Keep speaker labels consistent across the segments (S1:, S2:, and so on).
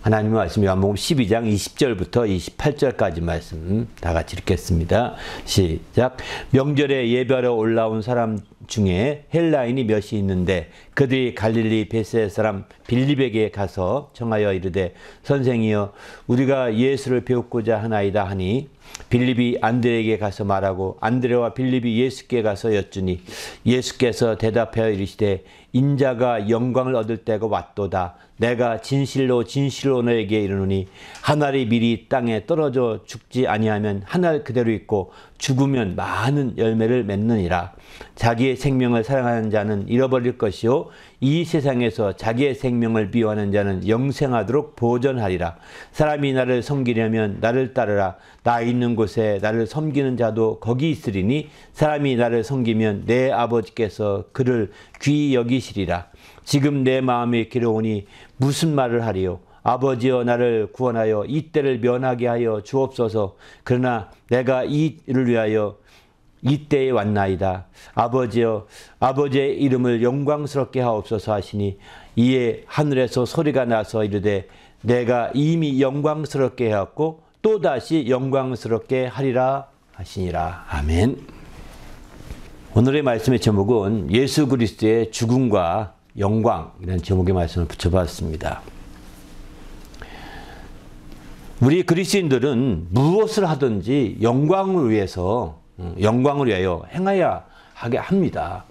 S1: 하나님의 말씀 요한복음 12장 20절부터 28절까지 말씀 다 같이 읽겠습니다. 시작. 명절에 예배하러 올라온 사람 중에 헬라인이 몇이 있는데 그들이 갈릴리 베셋 사람 빌립에게 가서 청하여 이르되 선생이여 우리가 예수를 배우고자 하나이다 하니 빌립이 안드레에게 가서 말하고 안드레와 빌립이 예수께 가서 여쭈니 예수께서 대답하여 이르시되 인자가 영광을 얻을 때가 왔도다. 내가 진실로 진실로 너에게 이르노니 한 알이 미리 땅에 떨어져 죽지 아니하면 한 알 그대로 있고 죽으면 많은 열매를 맺느니라. 자기의 생명을 사랑하는 자는 잃어버릴 것이요 이 세상에서 자기의 생명을 미워하는 자는 영생하도록 보존하리라. 사람이 나를 섬기려면 나를 따르라. 나 있는 곳에 나를 섬기는 자도 거기 있으리니 사람이 나를 섬기면 내 아버지께서 그를 귀히 여기시리라. 지금 내 마음이 괴로우니 무슨 말을 하리요? 아버지여 나를 구원하여 이 때를 면하게 하여 주옵소서. 그러나 내가 이 일을 위하여 이때에 왔나이다. 아버지여 아버지의 이름을 영광스럽게 하옵소서 하시니 이에 하늘에서 소리가 나서 이르되 내가 이미 영광스럽게 하였고 또다시 영광스럽게 하리라 하시니라. 아멘. 오늘의 말씀의 제목은 예수 그리스도의 죽음과 영광이라는 제목의 말씀을 붙여봤습니다. 우리 그리스도인들은 무엇을 하든지 영광을 위해서 영광을 위하여 행하여야 하게 합니다.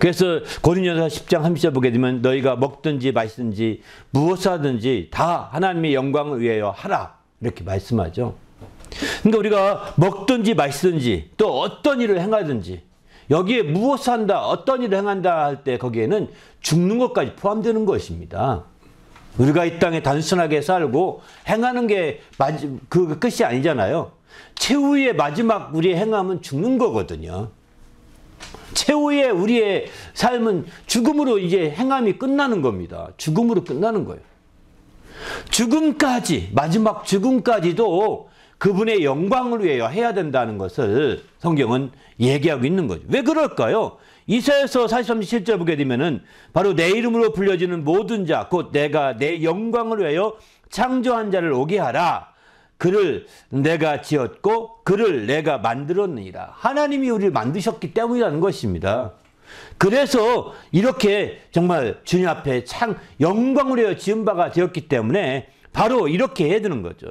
S1: 그래서 고린도전서 10장 30절 보게 되면 너희가 먹든지 마시든지 무엇을 하든지 다 하나님의 영광을 위하여 하라 이렇게 말씀하죠. 그러니까 우리가 먹든지 마시든지 또 어떤 일을 행하든지 여기에 무엇을 한다 어떤 일을 행한다 할 때 거기에는 죽는 것까지 포함되는 것입니다. 우리가 이 땅에 단순하게 살고 행하는 게 그 끝이 아니잖아요. 최후의 마지막 우리의 행함은 죽는 거거든요. 최후의 우리의 삶은 죽음으로 이제 행함이 끝나는 겁니다. 죽음으로 끝나는 거예요. 죽음까지 마지막 죽음까지도 그분의 영광을 위하여 해야 된다는 것을 성경은 얘기하고 있는 거죠. 왜 그럴까요? 이사야서 43장 7절 보게 되면은 바로 내 이름으로 불려지는 모든 자 곧 내가 내 영광을 위하여 창조한 자를 오게 하라. 그를 내가 지었고 그를 내가 만들었느니라. 하나님이 우리를 만드셨기 때문이라는 것입니다. 그래서 이렇게 정말 주님 앞에 영광을 위하여 지은 바가 되었기 때문에 바로 이렇게 해야 되는 거죠.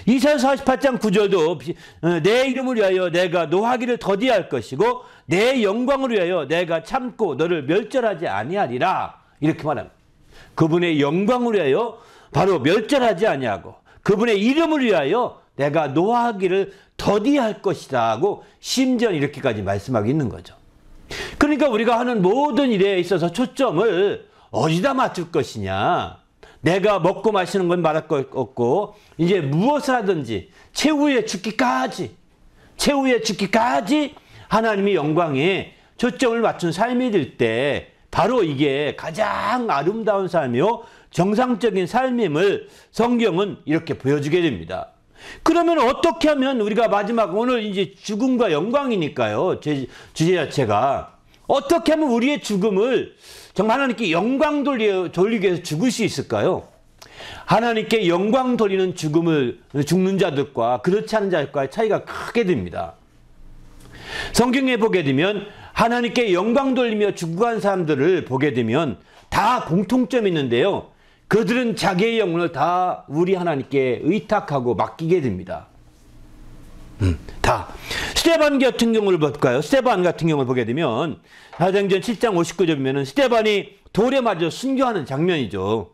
S1: 이사야서 48장 9절도 내 이름을 위하여 내가 노하기를 더디할 것이고 내 영광을 위하여 내가 참고 너를 멸절하지 아니하리라 이렇게 말합니다. 그분의 영광을 위하여 바로 멸절하지 아니하고 그분의 이름을 위하여 내가 노하기를 더디할 것이다 하고 심지어 이렇게까지 말씀하고 있는 거죠. 그러니까 우리가 하는 모든 일에 있어서 초점을 어디다 맞출 것이냐. 내가 먹고 마시는 건 말할 것 없고 이제 무엇을 하든지 최후의 죽기까지 하나님의 영광에 초점을 맞춘 삶이 될 때 바로 이게 가장 아름다운 삶이요 정상적인 삶임을 성경은 이렇게 보여주게 됩니다. 그러면 어떻게 하면 우리가 마지막 오늘 이제 죽음과 영광이니까요. 주제 자체가 어떻게 하면 우리의 죽음을 정말 하나님께 영광 돌리기 위해서 죽을 수 있을까요? 하나님께 영광 돌리는 죽는 자들과 그렇지 않은 자들과의 차이가 크게 됩니다. 성경에 보게 되면 하나님께 영광 돌리며 죽어간 사람들을 보게 되면 다 공통점이 있는데요. 그들은 자기의 영혼을 다 우리 하나님께 의탁하고 맡기게 됩니다. 다. 스데반 같은 경우를 볼까요? 스데반 같은 경우를 보게 되면 사도행전 7장 59절 보면은 스데반이 돌에 맞아 순교하는 장면이죠.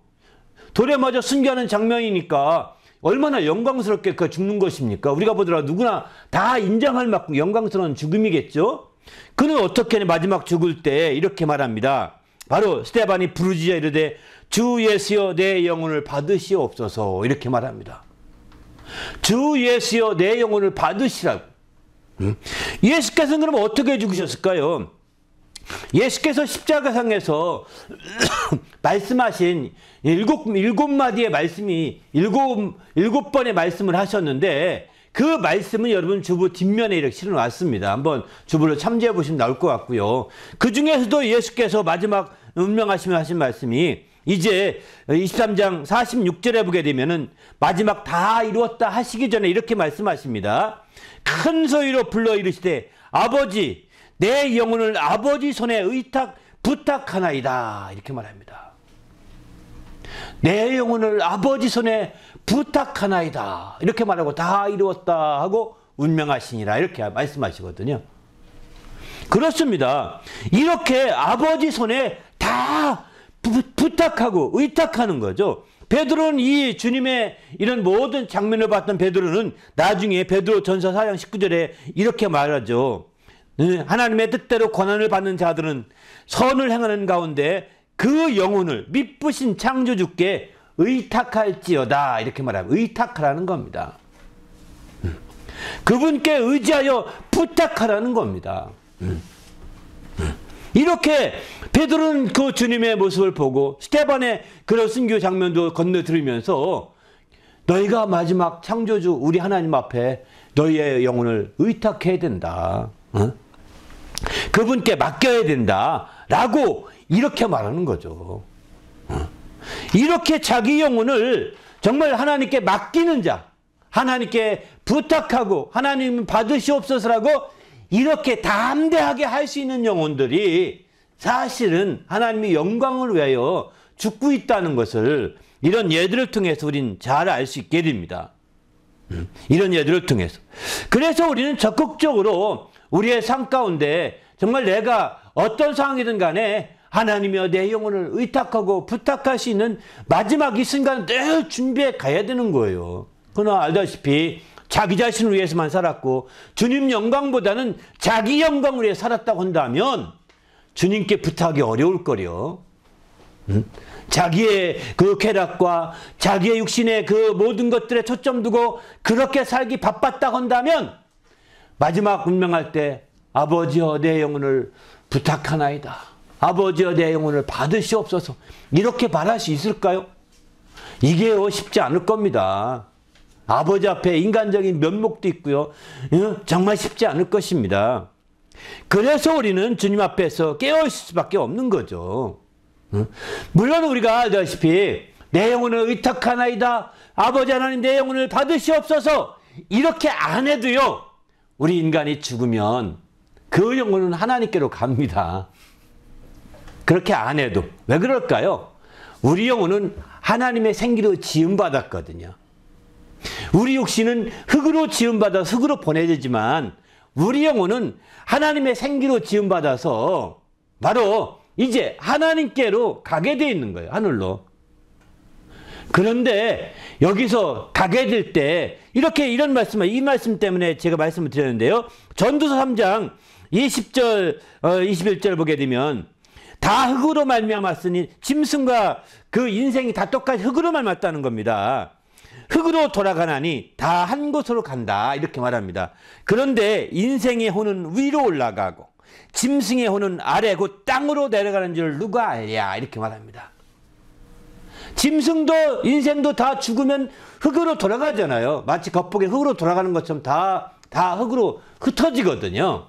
S1: 돌에 맞아 순교하는 장면이니까 얼마나 영광스럽게 그 죽는 것입니까? 우리가 보더라도 누구나 다 인정할 만큼 영광스러운 죽음이겠죠? 그는 어떻게 마지막 죽을 때 이렇게 말합니다. 바로 스데반이 부르짖어 이르되 주 예수여 내 영혼을 받으시옵소서 이렇게 말합니다. 주 예수여 내 영혼을 받으시라고. 예수께서는 그럼 어떻게 죽으셨을까요? 예수께서 십자가상에서 말씀하신 일곱 마디의 말씀이 일곱 번의 말씀을 하셨는데 그 말씀은 여러분 주보 뒷면에 이렇게 실어놨습니다. 한번 주보를 참조해 보시면 나올 것 같고요. 그 중에서도 예수께서 마지막 운명하시며 하신 말씀이 이제 23장 46절에 보게 되면은 마지막 다 이루었다 하시기 전에 이렇게 말씀하십니다. 큰 소리로 불러 이르시되 아버지 내 영혼을 아버지 손에 부탁하나이다 이렇게 말합니다. 내 영혼을 아버지 손에 부탁하나이다 이렇게 말하고 다 이루었다 하고 운명하시니라 이렇게 말씀하시거든요. 그렇습니다. 이렇게 아버지 손에 다 부탁하고 의탁하는 거죠. 베드로는 이 주님의 이런 모든 장면을 봤던 베드로는 나중에 베드로 전서 4장 19절에 이렇게 말하죠. 하나님의 뜻대로 권한을 받는 자들은 선을 행하는 가운데 그 영혼을 미쁘신 창조주께 의탁할지어다 이렇게 말하면 의탁하라는 겁니다. 그분께 의지하여 부탁하라는 겁니다. 이렇게 베드로는 그 주님의 모습을 보고 스데반의 그런 순교 장면도 건너들으면서 너희가 마지막 창조주 우리 하나님 앞에 너희의 영혼을 의탁해야 된다. 그분께 맡겨야 된다. 라고 이렇게 말하는 거죠. 이렇게 자기 영혼을 정말 하나님께 맡기는 자, 하나님께 부탁하고 하나님 받으시옵소서라고 이렇게 담대하게 할 수 있는 영혼들이 사실은 하나님의 영광을 위하여 죽고 있다는 것을 이런 예들을 통해서 우리는 잘 알 수 있게 됩니다. 이런 예들을 통해서. 그래서 우리는 적극적으로 우리의 삶 가운데 정말 내가 어떤 상황이든 간에 하나님이여 내 영혼을 의탁하고 부탁할 수 있는 마지막 이 순간을 늘 준비해 가야 되는 거예요. 그러나 알다시피 자기 자신을 위해서만 살았고 주님 영광보다는 자기 영광을 위해 살았다고 한다면 주님께 부탁하기 어려울 거려. 자기의 그 쾌락과 자기의 육신의 그 모든 것들에 초점 두고 그렇게 살기 바빴다고 한다면 마지막 운명할 때 아버지여 내 영혼을 부탁하나이다. 아버지여 내 영혼을 받으시옵소서. 이렇게 말할 수 있을까요? 이게 쉽지 않을 겁니다. 아버지 앞에 인간적인 면목도 있고요. 정말 쉽지 않을 것입니다. 그래서 우리는 주님 앞에서 깨어있을 수밖에 없는 거죠. 물론 우리가 알다시피 내 영혼을 의탁하나이다. 아버지 하나님 내 영혼을 받으시옵소서. 이렇게 안 해도요. 우리 인간이 죽으면 그 영혼은 하나님께로 갑니다. 그렇게 안 해도. 왜 그럴까요? 우리 영혼은 하나님의 생기로 지음받았거든요. 우리 육신은 흙으로 지음받아 흙으로 보내지만 우리 영혼은 하나님의 생기로 지음받아서 바로 이제 하나님께로 가게 돼 있는 거예요. 하늘로. 그런데 여기서 가게 될 때 이렇게 이런 말씀을 이 말씀 때문에 제가 말씀을 드렸는데요. 전도서 3장 20절 21절 보게 되면 다 흙으로 말미암았으니 짐승과 그 인생이 다 똑같이 흙으로 말미암았다는 겁니다. 흙으로 돌아가나니 다 한 곳으로 간다 이렇게 말합니다. 그런데 인생의 혼은 위로 올라가고 짐승의 혼은 아래 곧 땅으로 내려가는 줄 누가 알랴 이렇게 말합니다. 짐승도 인생도 다 죽으면 흙으로 돌아가잖아요. 마치 겉보기에 흙으로 돌아가는 것처럼 다 흙으로 흩어지거든요.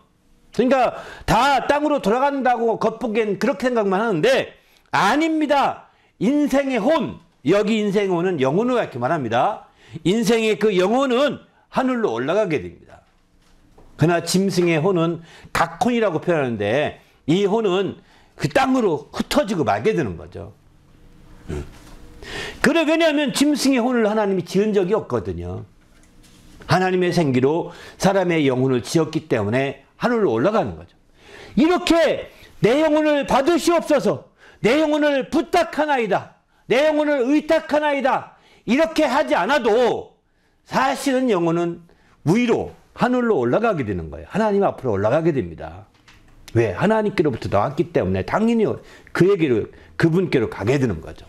S1: 그러니까 다 땅으로 돌아간다고 겉보기엔 그렇게 생각만 하는데 아닙니다. 인생의 혼, 여기 인생의 혼은 영혼으로 이렇게 말합니다. 인생의 그 영혼은 하늘로 올라가게 됩니다. 그러나 짐승의 혼은 각혼이라고 표현하는데 이 혼은 그 땅으로 흩어지고 말게 되는 거죠. 그래 왜냐하면 짐승의 혼을 하나님이 지은 적이 없거든요. 하나님의 생기로 사람의 영혼을 지었기 때문에 하늘로 올라가는 거죠. 이렇게 내 영혼을 받으시옵소서. 내 영혼을 부탁하나이다. 내 영혼을 의탁하나이다. 이렇게 하지 않아도 사실은 영혼은 위로 하늘로 올라가게 되는 거예요. 하나님 앞으로 올라가게 됩니다. 왜? 하나님께로부터 나왔기 때문에 당연히 그에게로 그분께로 가게 되는 거죠.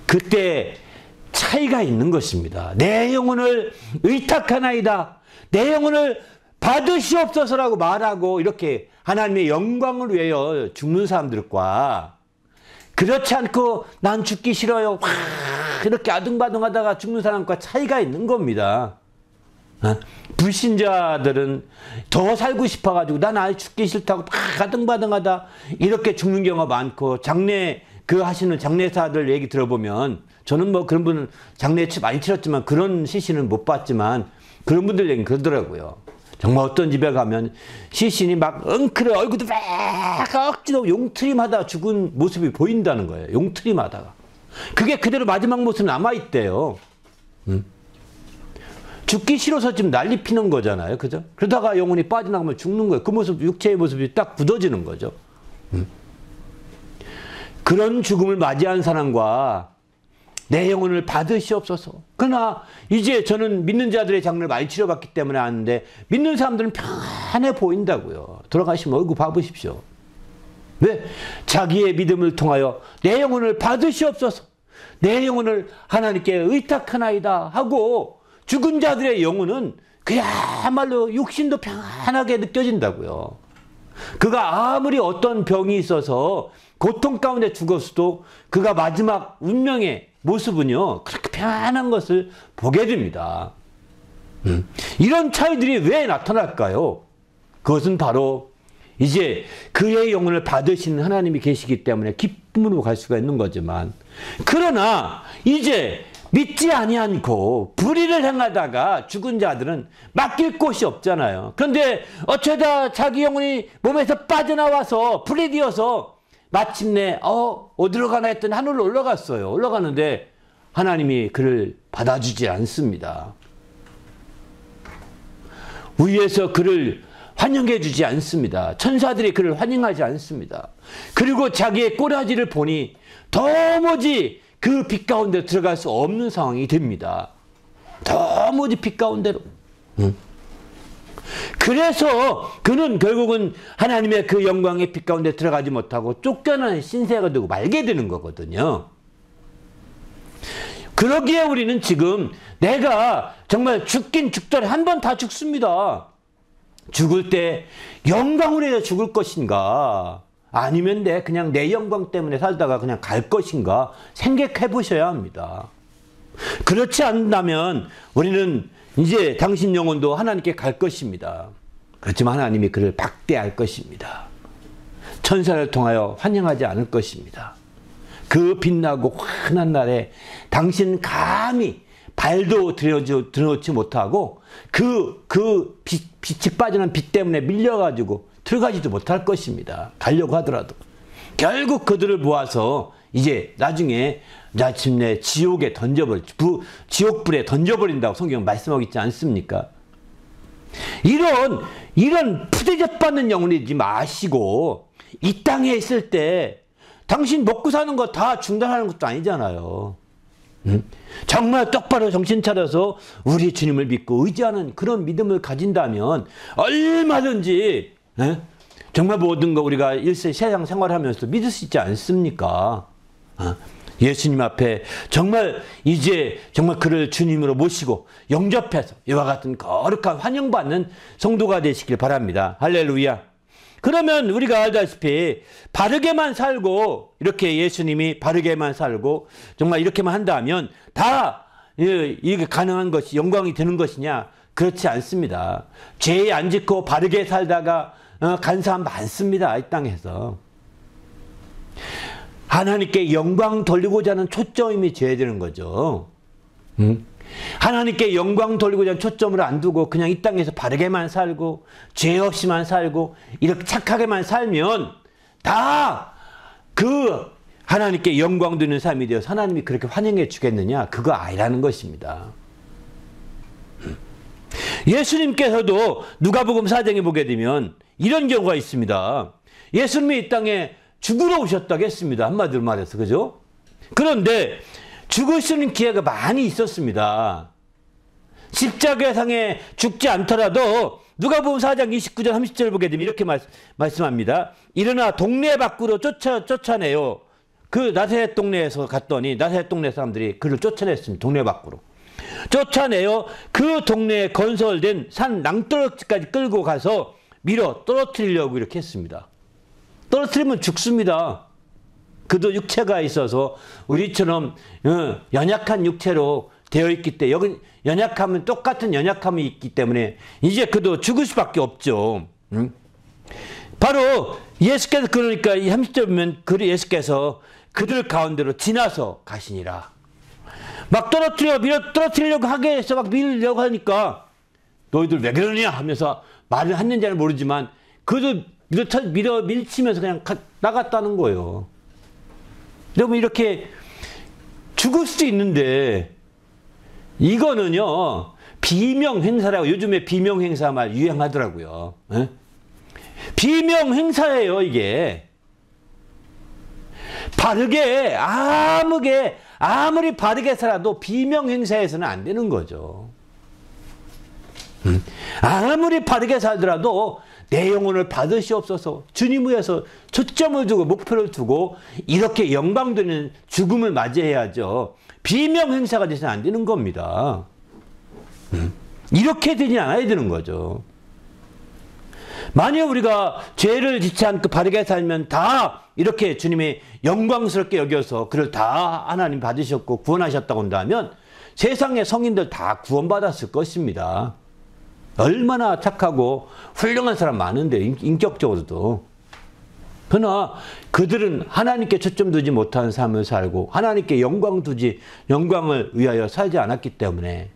S1: 그때 차이가 있는 것입니다. 내 영혼을 의탁하나이다. 내 영혼을 받으시옵소서라고 말하고 이렇게 하나님의 영광을 위하여 죽는 사람들과 그렇지 않고 난 죽기 싫어요. 이렇게 아둥바둥하다가 죽는 사람과 차이가 있는 겁니다. 불신자들은 더 살고 싶어가지고 난 아예 죽기 싫다고 막 가등바등하다 이렇게 죽는 경우가 많고, 하시는 장례사들 얘기 들어보면, 저는 뭐 그런 분은 장례 많이 치렀지만 그런 시신은 못 봤지만 그런 분들 얘기 그러더라고요. 정말 어떤 집에 가면 시신이 막 엉클어 얼굴도 막 억지로 용트림하다 죽은 모습이 보인다는 거예요. 용트림하다가. 그게 그대로 마지막 모습 남아있대요. 죽기 싫어서 지금 난리 피는 거잖아요. 그죠? 그러다가 영혼이 빠져나가면 죽는 거예요. 그 모습, 육체의 모습이 딱 굳어지는 거죠. 그런 죽음을 맞이한 사람과 내 영혼을 받으시옵소서. 그러나 이제 저는 믿는 자들의 장례를 많이 치러봤기 때문에 아는데, 믿는 사람들은 편안해 보인다고요. 돌아가시면 얼굴 봐보십시오. 왜? 자기의 믿음을 통하여 내 영혼을 받으시옵소서. 내 영혼을 하나님께 의탁하나이다 하고 죽은 자들의 영혼은 그야말로 육신도 편안하게 느껴진다고요. 그가 아무리 어떤 병이 있어서 고통 가운데 죽었어도 그가 마지막 운명의 모습은요, 그렇게 편안한 것을 보게 됩니다. 이런 차이들이 왜 나타날까요? 그것은 바로 이제 그의 영혼을 받으시는 하나님이 계시기 때문에 기쁨으로 갈 수가 있는 거지만, 그러나 이제 믿지 아니하고 불의를 행하다가 죽은 자들은 맡길 곳이 없잖아요. 그런데 어쩌다 자기 영혼이 몸에서 빠져나와서 불이 되어서 마침내 어디로 가나 했더니 하늘로 올라갔어요. 올라가는데 하나님이 그를 받아주지 않습니다. 위에서 그를 환영해 주지 않습니다. 천사들이 그를 환영하지 않습니다. 그리고 자기의 꼬라지를 보니 도무지 그 빛 가운데 들어갈 수 없는 상황이 됩니다. 도무지 빛 가운데로. 그래서 그는 결국은 하나님의 그 영광의 빛 가운데 들어가지 못하고 쫓겨나는 신세가 되고 말게 되는 거거든요. 그러기에 우리는 지금 내가 정말 죽긴 죽더라, 한 번 다 죽습니다. 죽을 때 영광으로 해서 죽을 것인가, 아니면 그냥 내 영광 때문에 살다가 그냥 갈 것인가 생각해 보셔야 합니다. 그렇지 않다면 우리는 이제 당신 영혼도 하나님께 갈 것입니다. 그렇지만 하나님이 그를 박대할 것입니다. 천사를 통하여 환영하지 않을 것입니다. 그 빛나고 환한 날에 당신 감히 발도 들여놓지 못하고 빛이 빠지는 빛 때문에 밀려가지고 들어가지도 못할 것입니다. 가려고 하더라도. 결국 그들을 모아서 이제 나중에 마침내 지옥에 지옥불에 던져버린다고 성경 말씀하고 있지 않습니까? 이런 푸대접받는 영혼이지 마시고, 이 땅에 있을 때 당신 먹고 사는 거 다 중단하는 것도 아니잖아요. 정말 똑바로 정신 차려서 우리 주님을 믿고 의지하는 그런 믿음을 가진다면 얼마든지 정말 모든 거 우리가 세상 생활하면서 믿을 수 있지 않습니까? 예수님 앞에 정말 이제 정말 그를 주님으로 모시고 영접해서 이와 같은 거룩한 환영받는 성도가 되시길 바랍니다. 할렐루야. 그러면 우리가 알다시피 바르게만 살고, 이렇게 예수님이 바르게만 살고 정말 이렇게만 한다면 다 이게 가능한 것이 영광이 되는 것이냐? 그렇지 않습니다. 죄에 안 짓고 바르게 살다가 간 사람 많습니다. 이 땅에서. 하나님께 영광 돌리고자 하는 초점이 줘야 되는 거죠. 하나님께 영광 돌리고자 하는 초점을 안 두고 그냥 이 땅에서 바르게만 살고 죄 없이만 살고 이렇게 착하게만 살면 다 그 하나님께 영광 드리는 삶이 되어서 하나님이 그렇게 환영해 주겠느냐? 그거 아니라는 것입니다. 예수님께서도 누가복음 4장에 보게 되면 이런 경우가 있습니다. 예수님이 이 땅에 죽으러 오셨다고 했습니다. 한마디로 말해서. 그죠? 그런데 죽으시는 기회가 많이 있었습니다. 십자가상에 죽지 않더라도 누가복음 4장 29절 30절 보게 되면 이렇게 말씀합니다. 일어나 동네 밖으로 쫓아내요. 그 나사렛 동네에서 갔더니 나사렛 동네 사람들이 그를 쫓아냈습니다. 동네 밖으로. 쫓아내요. 그 동네에 건설된 산 낭떠러지까지 끌고 가서 밀어 떨어뜨리려고 이렇게 했습니다. 떨어뜨리면 죽습니다. 그도 육체가 있어서 우리처럼 연약한 육체로 되어 있기 때문에 여기 연약함은 똑같은 연약함이 있기 때문에 이제 그도 죽을 수밖에 없죠. 바로 예수께서 그러니까 이 30절 보면 예수께서 그들 가운데로 지나서 가시니라. 막 떨어뜨리려고 하게 해서 막 밀려고 하니까 너희들 왜 그러냐 하면서 말을 했는지는 모르지만 그도 밀치면서 그냥 나갔다는 거예요. 여러분 이렇게 죽을 수도 있는데 이거는요 비명행사라고 요즘에 비명행사 말 유행하더라고요. 에? 비명행사예요 이게. 바르게 아무리 바르게 살아도 비명행사해서는 안 되는 거죠. 아무리 바르게 살더라도 내 영혼을 받으시옵소서 주님 위해서 초점을 두고 목표를 두고 이렇게 영광되는 죽음을 맞이해야죠. 비명행사가 돼서는 안 되는 겁니다. 이렇게 되지 않아야 되는 거죠. 만약 우리가 죄를 짓지 않고 바르게 살면 다 이렇게 주님이 영광스럽게 여겨서 그를 다 하나님 받으셨고 구원하셨다고 한다면 세상의 성인들 다 구원받았을 것입니다. 얼마나 착하고 훌륭한 사람 많은데 인격적으로도. 그러나 그들은 하나님께 초점 두지 못한 삶을 살고 하나님께 영광을 위하여 살지 않았기 때문에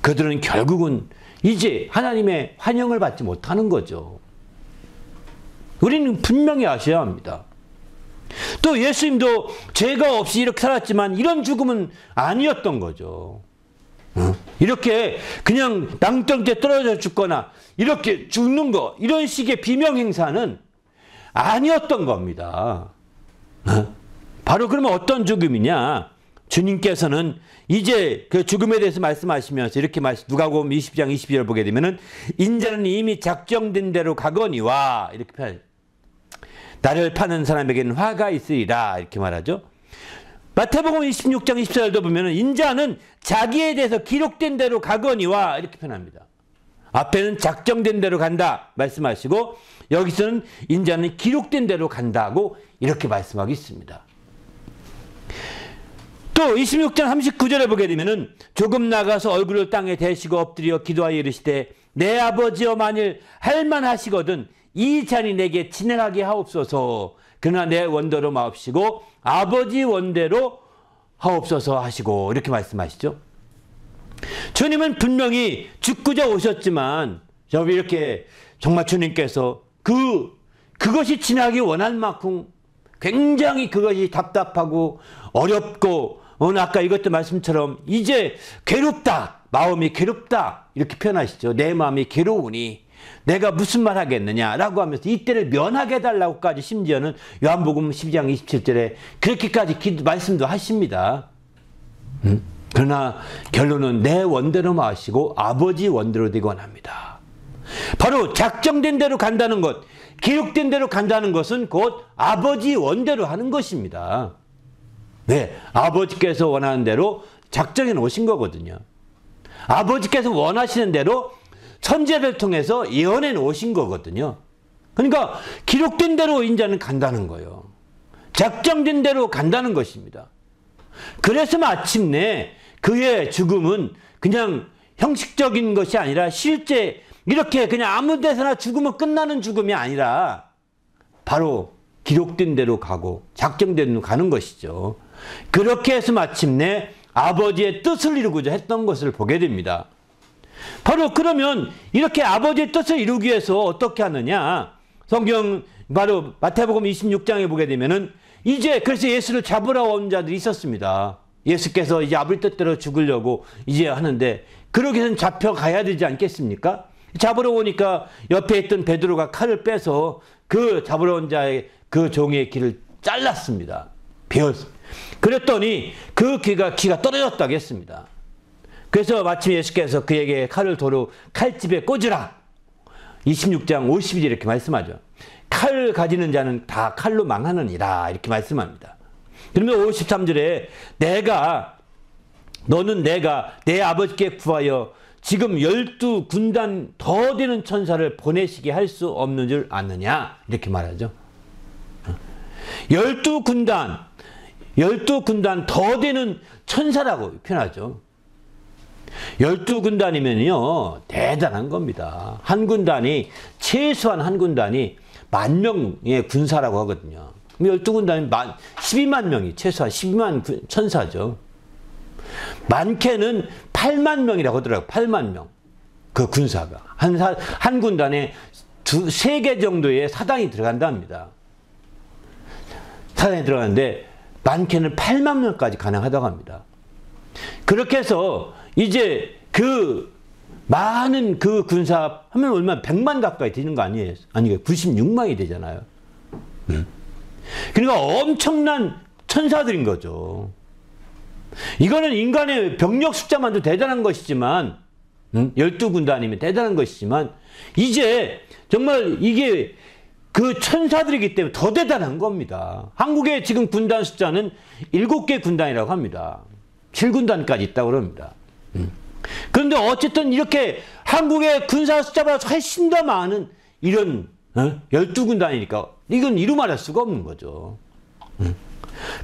S1: 그들은 결국은 이제 하나님의 환영을 받지 못하는 거죠. 우리는 분명히 아셔야 합니다. 또 예수님도 죄가 없이 이렇게 살았지만 이런 죽음은 아니었던 거죠. 이렇게 그냥 낭떠러지에 떨어져 죽거나 이렇게 죽는 거 이런 식의 비명행사는 아니었던 겁니다. 바로 그러면 어떤 죽음이냐? 주님께서는 이제 그 죽음에 대해서 말씀하시면서 이렇게 누가복음 20장 22절 보게 되면은 인자는 이미 작정된 대로 가거니와 이렇게 표현해요. 나를 파는 사람에게는 화가 있으리라 이렇게 말하죠. 마태복음 26장 24절도 보면은 인자는 자기에 대해서 기록된 대로 가거니와 이렇게 표현합니다. 앞에는 작정된 대로 간다 말씀하시고 여기서는 인자는 기록된 대로 간다고 이렇게 말씀하고 있습니다. 또 26장 39절에 보게 되면은 조금 나가서 얼굴을 땅에 대시고 엎드려 기도하여 이르시되 내 아버지여 만일 할만하시거든 이 잔이 내게 지나가게 하옵소서. 그러나 내 원대로 마옵시고 아버지 원대로 하옵소서 하시고 이렇게 말씀하시죠. 주님은 분명히 죽고자 오셨지만 이렇게 정말 주님께서 그것이 지나기 원할 만큼 굉장히 그것이 답답하고 어렵고 오늘 아까 이것도 말씀처럼 이제 괴롭다 마음이 괴롭다 이렇게 표현하시죠. 내 마음이 괴로우니 내가 무슨 말 하겠느냐라고 하면서 이때를 면하게 해달라고까지 심지어는 요한복음 12장 27절에 그렇게까지 말씀도 하십니다. 그러나 결론은 내 원대로 마시고 아버지 원대로 되기 원합니다. 바로 작정된 대로 간다는 것, 기록된 대로 간다는 것은 곧 아버지 원대로 하는 것입니다. 네, 아버지께서 원하는 대로 작정해 놓으신 거거든요. 아버지께서 원하시는 대로 선지자를 통해서 예언해 놓으신 거거든요. 그러니까 기록된 대로 인자는 간다는 거예요. 작정된 대로 간다는 것입니다. 그래서 마침내 그의 죽음은 그냥 형식적인 것이 아니라 실제 이렇게 그냥 아무 데서나 죽으면 끝나는 죽음이 아니라 바로 기록된 대로 가고 작정된 대로 가는 것이죠. 그렇게 해서 마침내 아버지의 뜻을 이루고자 했던 것을 보게 됩니다. 바로 그러면 이렇게 아버지의 뜻을 이루기 위해서 어떻게 하느냐? 성경 바로 마태복음 26장에 보게 되면은 이제 그래서 예수를 잡으러 온 자들이 있었습니다. 예수께서 이제 아버지 뜻대로 죽으려고 이제 하는데 그러기 위해서는 잡혀가야 되지 않겠습니까? 잡으러 오니까 옆에 있던 베드로가 칼을 빼서 그 잡으러 온 자의 그 종의 귀를 잘랐습니다. 베었습니다. 그랬더니 그 귀가 떨어졌다고 했습니다. 그래서 마침 예수께서 그에게 칼을 도로 칼집에 꽂으라. 26장 52절 이렇게 말씀하죠. 칼 가지는 자는 다 칼로 망하느니라 이렇게 말씀합니다. 그러면 53절에 너는 내가 내 아버지께 구하여 지금 12군단 더 되는 천사를 보내시게 할 수 없는 줄 아느냐 이렇게 말하죠. 12군단 더 되는 천사라고 표현하죠. 12군단이면요 대단한 겁니다. 한 군단이 최소한 한 군단이 10,000명의 군사라고 하거든요. 12군단이 12만 명이 최소한 12만 천사죠. 많게는 8만 명이라고 하더라고요. 8만 명. 그 군사가. 한 군단에 3개 정도의 사단이 들어간답니다. 사단이 들어가는데 많게는 8만 명까지 가능하다고 합니다. 그렇게 해서 이제 그 많은 그 군사 하면 얼마나 100만 가까이 되는 거 아니에요? 아니 96만이 되잖아요. 그러니까 엄청난 천사들인 거죠. 이거는 인간의 병력 숫자만도 대단한 것이지만 12군단이면 대단한 것이지만 이제 정말 이게 그 천사들이기 때문에 더 대단한 겁니다. 한국의 지금 군단 숫자는 7개 군단이라고 합니다. 7군단까지 있다고 그럽니다. 그런데 어쨌든 이렇게 한국의 군사 숫자보다 훨씬 더 많은 이런 12군단이니까 이건 이루 말할 수가 없는 거죠.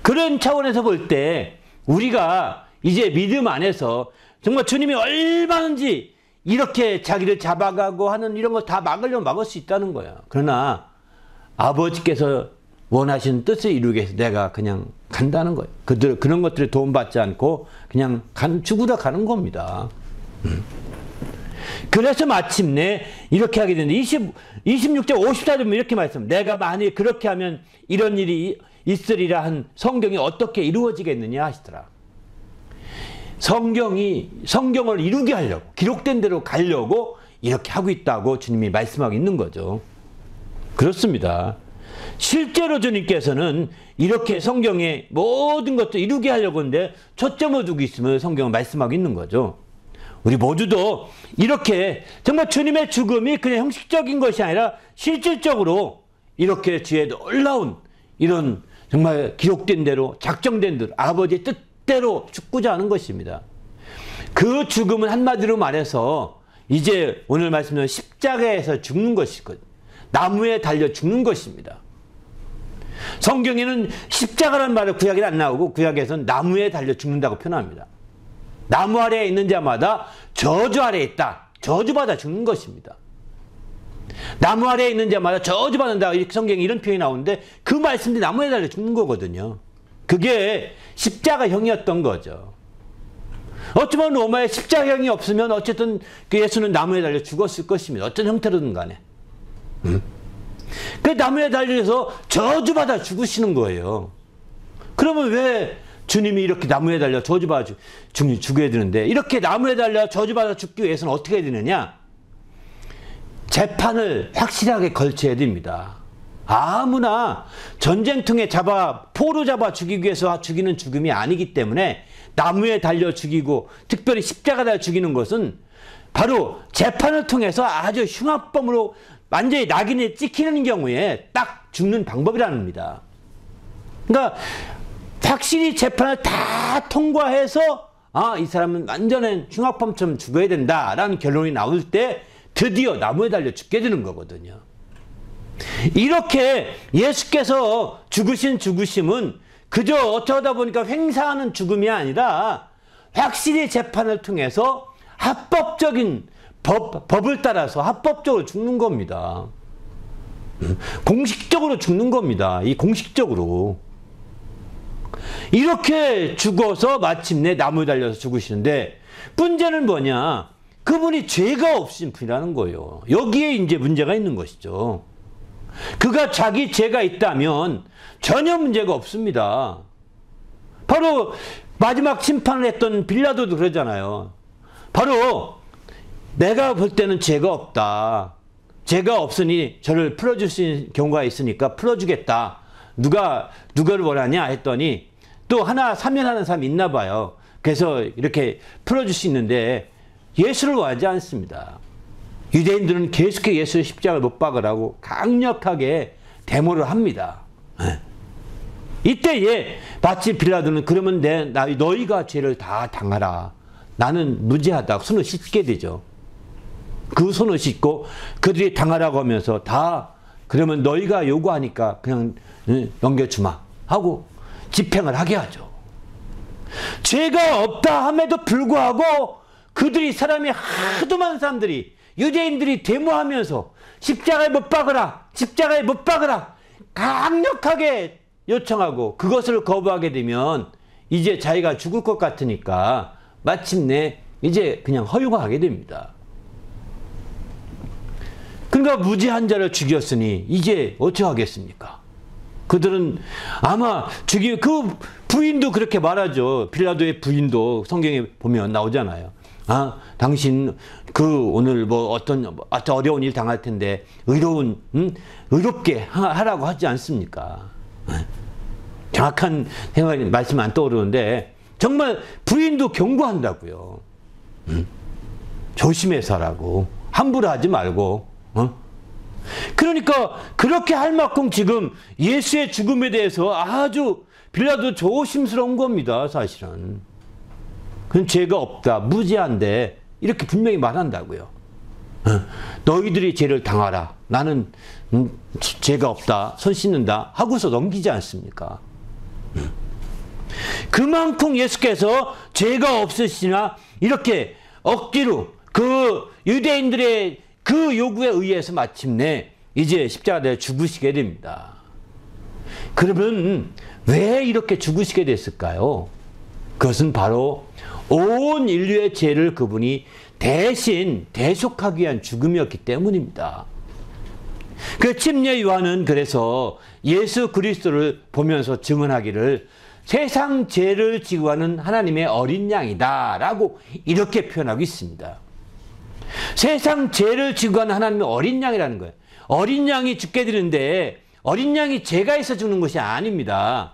S1: 그런 차원에서 볼 때 우리가 이제 믿음 안에서 정말 주님이 얼마든지 이렇게 자기를 잡아가고 하는 이런 거 다 막으려면 막을 수 있다는 거야. 그러나 아버지께서 원하시는 뜻을 이루기 위해서 내가 그냥 간다는 거예요. 그런 것들에 도움받지 않고 그냥 죽으러 가는 겁니다. 그래서 마침내 이렇게 하게 되는데 26절 54절 이렇게 말씀합니다. 내가 만일 그렇게 하면 이런 일이 있으리라 한 성경이 어떻게 이루어지겠느냐 하시더라. 성경을 이루게 하려고 기록된 대로 가려고 이렇게 하고 있다고 주님이 말씀하고 있는 거죠. 그렇습니다. 실제로 주님께서는 이렇게 성경의 모든 것도 이루게 하려고 하는데 초점을 두고 있으면 성경은 말씀하고 있는 거죠. 우리 모두도 이렇게 정말 주님의 죽음이 그냥 형식적인 것이 아니라 실질적으로 이렇게 주의 놀라운 이런 정말 기록된 대로 작정된 대로 아버지의 뜻대로 죽고자 하는 것입니다. 그 죽음은 한마디로 말해서 이제 오늘 말씀드린 십자가에서 죽는 것이거든요. 나무에 달려 죽는 것입니다. 성경에는 십자가라는 말을 구약에는 안 나오고 구약에서는 나무에 달려 죽는다고 표현합니다. 나무 아래에 있는 자마다 저주 아래에 있다. 저주받아 죽는 것입니다. 나무 아래에 있는 자마다 저주받는다. 이렇게 성경에 이런 표현이 나오는데 그 말씀이 나무에 달려 죽는 거거든요. 그게 십자가형이었던 거죠. 어쩌면 로마에 십자가형이 없으면 어쨌든 그 예수는 나무에 달려 죽었을 것입니다. 어떤 형태로든 간에. 그 나무에 달려서 저주받아 죽으시는 거예요. 그러면 왜 주님이 이렇게 나무에 달려 저주받아 죽여야 되는데 이렇게 나무에 달려 저주받아 죽기 위해서는 어떻게 해야 되느냐? 재판을 확실하게 걸쳐야 됩니다. 아무나 전쟁통에 포로 잡아 죽이기 위해서 죽이는 죽음이 아니기 때문에 나무에 달려 죽이고 특별히 십자가 달려 죽이는 것은 바로 재판을 통해서 아주 흉악범으로 완전히 낙인에 찍히는 경우에 딱 죽는 방법이라는 겁니다. 그러니까 확실히 재판을 다 통과해서 이 사람은 완전한 흉악범처럼 죽어야 된다라는 결론이 나올 때 드디어 나무에 달려 죽게 되는 거거든요. 이렇게 예수께서 죽으신 죽으심은 그저 어쩌다 보니까 횡사하는 죽음이 아니라 확실히 재판을 통해서 합법적인 법을 따라서 합법적으로 죽는 겁니다. 공식적으로 죽는 겁니다. 이 공식적으로. 이렇게 죽어서 마침내 나무에 달려서 죽으시는데 문제는 뭐냐? 그분이 죄가 없으신 분이라는 거예요. 여기에 이제 문제가 있는 것이죠. 그가 자기 죄가 있다면 전혀 문제가 없습니다. 바로 마지막 심판을 했던 빌라도도 그러잖아요. 바로 내가 볼 때는 죄가 없다. 죄가 없으니 저를 풀어줄 수 있는 경우가 있으니까 풀어주겠다. 누가를 원하냐 했더니 또 하나 사면하는 사람이 있나 봐요. 그래서 이렇게 풀어줄 수 있는데 예수를 원하지 않습니다. 유대인들은 계속해서 예수의 십자가를 못 박으라고 강력하게 데모를 합니다. 이때에 마치 빌라도는 그러면 너희가 죄를 다 당하라. 나는 무죄하다. 손을 씻게 되죠. 그 손을 씻고 그들이 당하라고 하면서 다 그러면 너희가 요구하니까 그냥 넘겨주마 하고 집행을 하게 하죠. 죄가 없다 함에도 불구하고 그들이 사람이 하도 많은 사람들이 유대인들이 데모하면서 십자가에 못 박으라, 십자가에 못 박으라 강력하게 요청하고 그것을 거부하게 되면 이제 자기가 죽을 것 같으니까 마침내 이제 그냥 허용하게 됩니다. 그러니까 무지한 자를 죽였으니 이제 어찌하겠습니까? 그들은 아마 그 부인도 그렇게 말하죠. 빌라도의 부인도 성경에 보면 나오잖아요. 아, 당신 오늘 뭐 어떤 어려운 일 당할 텐데 의롭게 하라고 하지 않습니까? 정확한 말씀 안 떠오르는데 정말 부인도 경고한다고요. 조심해서 하라고. 함부로 하지 말고. 그러니까 그렇게 할 만큼 지금 예수의 죽음에 대해서 아주 빌라도 조심스러운 겁니다. 사실은. 그건 죄가 없다. 무죄한데 이렇게 분명히 말한다고요. 너희들이 죄를 당하라. 나는 죄가 없다. 손 씻는다. 하고서 넘기지 않습니까? 그만큼 예수께서 죄가 없으시나 이렇게 억지로 그 유대인들의 그 요구에 의해서 마침내 이제 십자가에 죽으시게 됩니다. 그러면 왜 이렇게 죽으시게 됐을까요? 그것은 바로 온 인류의 죄를 그분이 대신 대속하기 위한 죽음이었기 때문입니다. 그 침례 요한은 그래서 예수 그리스도를 보면서 증언하기를 세상 죄를 지고 가는 하나님의 어린 양이다 라고 이렇게 표현하고 있습니다. 세상 죄를 지고 가는 하나님의 어린 양이라는 거예요. 어린 양이 죽게 되는데 어린 양이 죄가 있어 죽는 것이 아닙니다.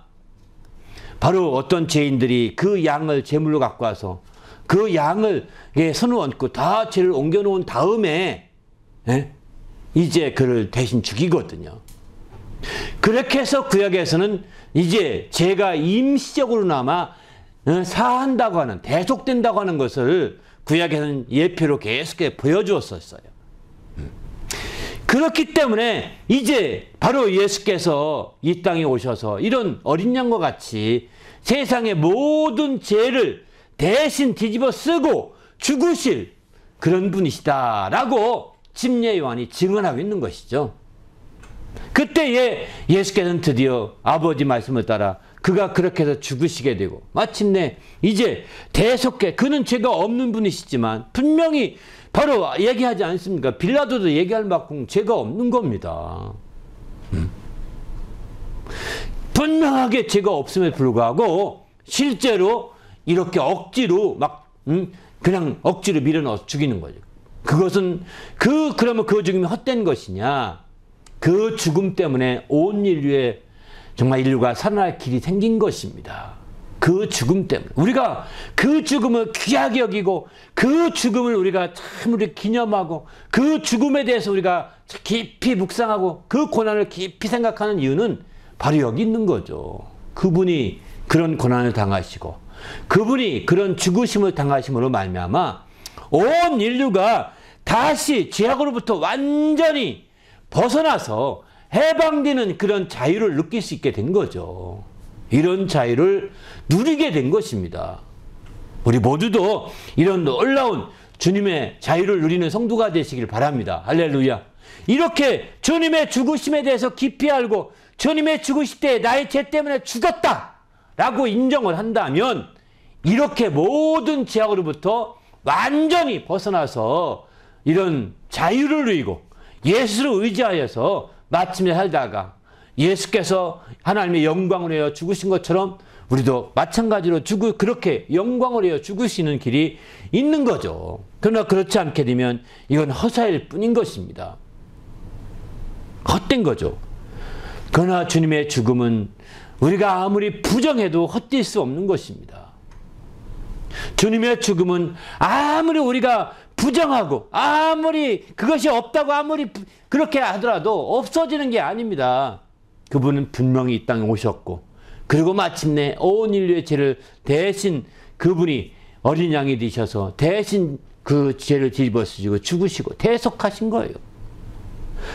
S1: 바로 어떤 죄인들이 그 양을 제물로 갖고 와서 그 양을 손을 얹고 다 죄를 옮겨놓은 다음에 이제 그를 대신 죽이거든요. 그렇게 해서 구약에서는 이제 죄가 임시적으로나마 사한다고 하는, 대속된다고 하는 것을 구약에서는 예표로 계속 보여주었었어요. 그렇기 때문에 이제 바로 예수께서 이 땅에 오셔서 이런 어린 양과 같이 세상의 모든 죄를 대신 뒤집어 쓰고 죽으실 그런 분이시다라고 침례 요한이 증언하고 있는 것이죠. 그때에 예수께서는 드디어 아버지 말씀을 따라 그가 그렇게 해서 죽으시게 되고 마침내 이제 대속해, 그는 죄가 없는 분이시지만 분명히 바로 얘기하지 않습니까? 빌라도도 얘기할 만큼 죄가 없는 겁니다. 분명하게 죄가 없음에 불구하고 실제로 이렇게 억지로 그냥 억지로 밀어넣어서 죽이는 거죠. 그것은 그러면 그 죽음이 헛된 것이냐? 그 죽음 때문에 온 인류에 정말 인류가 살아날 길이 생긴 것입니다. 그 죽음 때문에 우리가 그 죽음을 귀하게 여기고 그 죽음을 우리가 참 기념하고 그 죽음에 대해서 우리가 깊이 묵상하고 그 고난을 깊이 생각하는 이유는 바로 여기 있는 거죠. 그분이 그런 고난을 당하시고 그분이 그런 죽으심을 당하심으로 말미암아 온 인류가 다시 죄악으로부터 완전히 벗어나서 해방되는 그런 자유를 느낄 수 있게 된 거죠. 이런 자유를 누리게 된 것입니다. 우리 모두도 이런 놀라운 주님의 자유를 누리는 성도가 되시길 바랍니다. 할렐루야. 이렇게 주님의 죽으심에 대해서 깊이 알고 주님의 죽으실 때 나의 죄 때문에 죽었다 라고 인정을 한다면 이렇게 모든 죄악으로부터 완전히 벗어나서 이런 자유를 누리고 예수를 의지하여서 마침내 살다가 예수께서 하나님의 영광을 위하여 죽으신 것처럼 우리도 마찬가지로 그렇게 영광을 위하여 죽으시는 길이 있는 거죠. 그러나 그렇지 않게 되면 이건 허사일 뿐인 것입니다. 헛된 거죠. 그러나 주님의 죽음은 우리가 아무리 부정해도 헛될 수 없는 것입니다. 주님의 죽음은 아무리 우리가 부정하고 아무리 그것이 없다고 아무리 그렇게 하더라도 없어지는 게 아닙니다. 그분은 분명히 이 땅에 오셨고 그리고 마침내 온 인류의 죄를 대신 그분이 어린 양이 되셔서 대신 그 죄를 뒤집어 쓰시고 죽으시고 대속하신 거예요.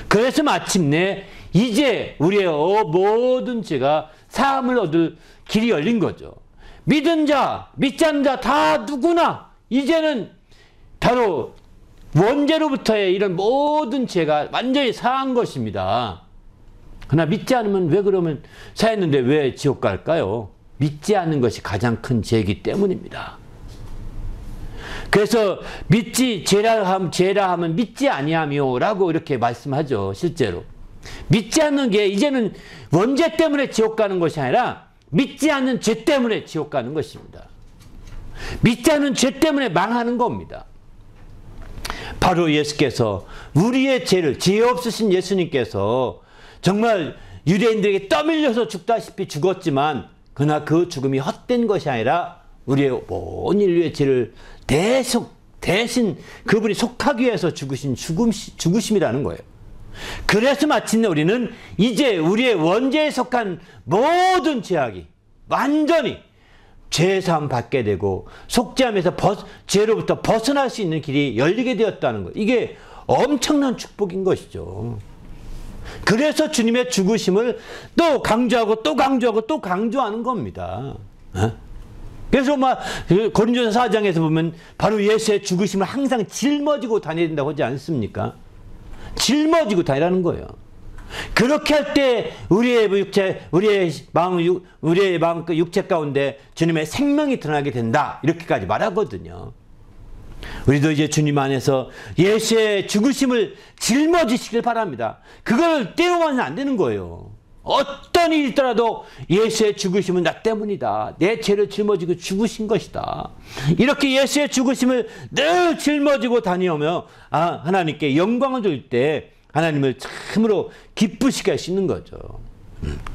S1: 그래서 마침내 이제 우리의 모든 죄가 사함을 얻을 길이 열린 거죠. 믿은 자, 믿지 않는 자 다 누구나 이제는 바로 원죄로부터의 이런 모든 죄가 완전히 사한 것입니다. 그러나 믿지 않으면 왜 그러면 사했는데 왜 지옥 갈까요? 믿지 않는 것이 가장 큰 죄이기 때문입니다. 그래서 죄라 하면 믿지 아니하며라고 이렇게 말씀하죠. 실제로 믿지 않는 게 이제는 원죄 때문에 지옥 가는 것이 아니라 믿지 않는 죄 때문에 지옥 가는 것입니다. 믿지 않는 죄 때문에 망하는 겁니다. 바로 예수께서 우리의 죄를, 죄 없으신 예수님께서 정말 유대인들에게 떠밀려서 죽다시피 죽었지만 그러나 그 죽음이 헛된 것이 아니라 우리의 온 인류의 죄를 대신 그분이 속하기 위해서 죽으심이라는 거예요. 그래서 마침내 우리는 이제 우리의 원죄에 속한 모든 죄악이 완전히 죄사함 받게 되고 속죄함에서 죄로부터 벗어날 수 있는 길이 열리게 되었다는 것. 이게 엄청난 축복인 것이죠. 그래서 주님의 죽으심을 또 강조하고 또 강조하고 또 강조하는 겁니다. 그래서 고린도전서 4장에서 보면 바로 예수의 죽으심을 항상 짊어지고 다녀야 된다고 하지 않습니까? 짊어지고 다니라는 거예요. 그렇게 할 때 우리의 마음 그 육체 가운데 주님의 생명이 드러나게 된다. 이렇게까지 말하거든요. 우리도 이제 주님 안에서 예수의 죽으심을 짊어지시길 바랍니다. 그걸 떼어가면 안 되는 거예요. 어떤 일이 있더라도 예수의 죽으심은 나 때문이다. 내 죄를 짊어지고 죽으신 것이다. 이렇게 예수의 죽으심을 늘 짊어지고 다니며 하나님께 영광을 돌릴 때 하나님을 참으로 기쁘시게 하시는 거죠.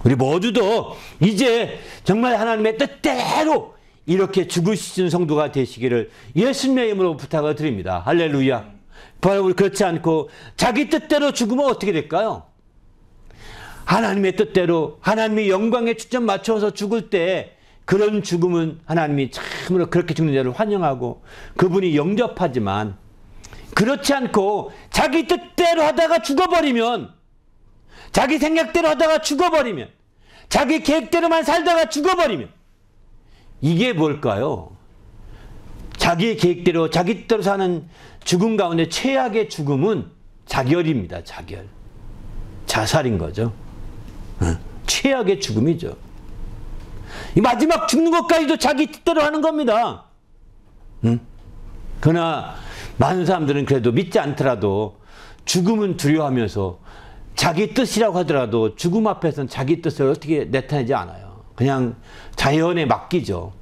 S1: 우리 모두도 이제 정말 하나님의 뜻대로 이렇게 죽으시는 성도가 되시기를 예수님의 이름으로 부탁을 드립니다. 할렐루야. 바로 우리 그렇지 않고 자기 뜻대로 죽으면 어떻게 될까요? 하나님의 뜻대로 하나님의 영광에 초점 맞춰서 죽을 때 그런 죽음은 하나님이 참으로 그렇게 죽는 자를 환영하고 그분이 영접하지만 그렇지 않고 자기 뜻대로 하다가 죽어버리면 자기 생각대로 하다가 죽어버리면 자기 계획대로만 살다가 죽어버리면 이게 뭘까요? 자기 계획대로 자기 뜻대로 사는 죽음 가운데 최악의 죽음은 자결입니다. 자결. 자살인 거죠. 최악의 죽음이죠. 이 마지막 죽는 것까지도 자기 뜻대로 하는 겁니다. 그러나 많은 사람들은 그래도 믿지 않더라도 죽음은 두려워하면서 자기 뜻이라고 하더라도 죽음 앞에서는 자기 뜻을 어떻게 나타내지 않아요. 그냥 자연에 맡기죠.